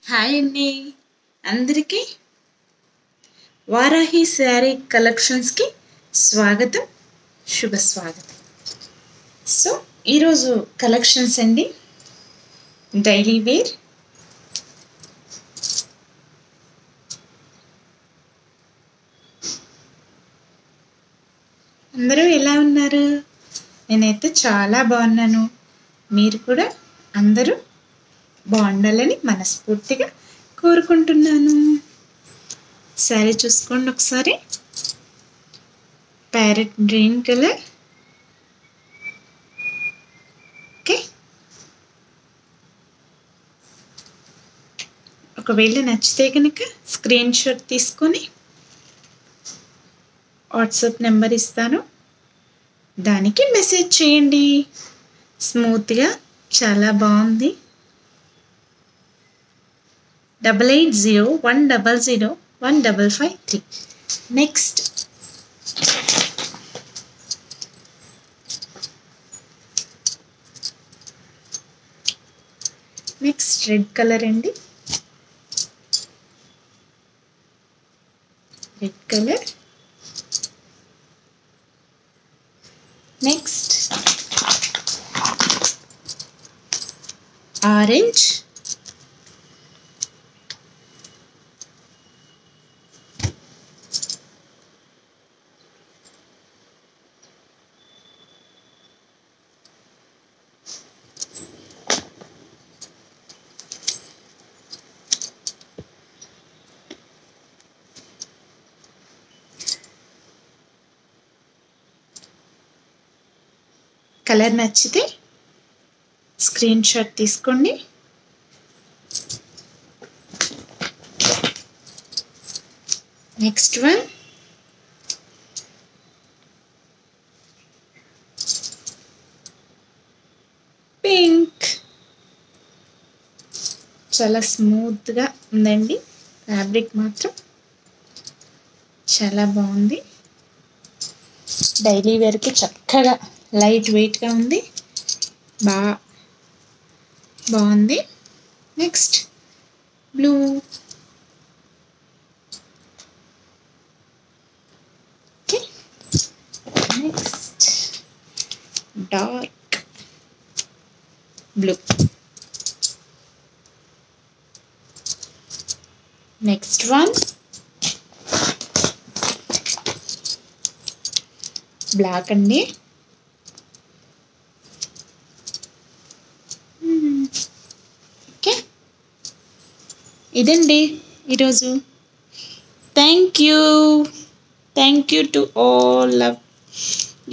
Hi అండి అందరికీ వారాహి శారీ కలెక్షన్స్కి స్వాగతం, శుభ స్వాగతం. సో ఈరోజు కలెక్షన్స్ అండి, డైలీ వేర్, అందరూ ఎలా ఉన్నారు? నేనైతే చాలా బాగున్నాను. మీరు కూడా అందరూ బాగుండాలని మనస్ఫూర్తిగా కోరుకుంటున్నాను. శారీ చూసుకోండి ఒకసారి. Parrot green colour. ఓకే, ఒకవేళ నచ్చితే కనుక స్క్రీన్ షాట్ తీసుకొని వాట్సాప్ నెంబర్ ఇస్తాను, దానికి మెసేజ్ చేయండి. స్మూత్గా చాలా బాగుంది. 8801001553. నెక్స్ట్ రెడ్ కలర్ అండి, red colour. Next orange, colour నచ్చితే స్క్రీన్ షాట్ తీసుకోండి. Next one pink. చాలా స్మూత్గా ఉందండి, ఫ్యాబ్రిక్ మాత్రం చాలా బాగుంది. డైలీ వేర్కి చక్కగా లైట్ వెయిట్గా ఉంది, బాగుంది. Next blue. Okay, next dark blue. Next one black అండి. ఓకే, ఇదండి ఈరోజు. Thank you to all, love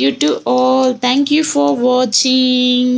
you to all. Thank you for watching.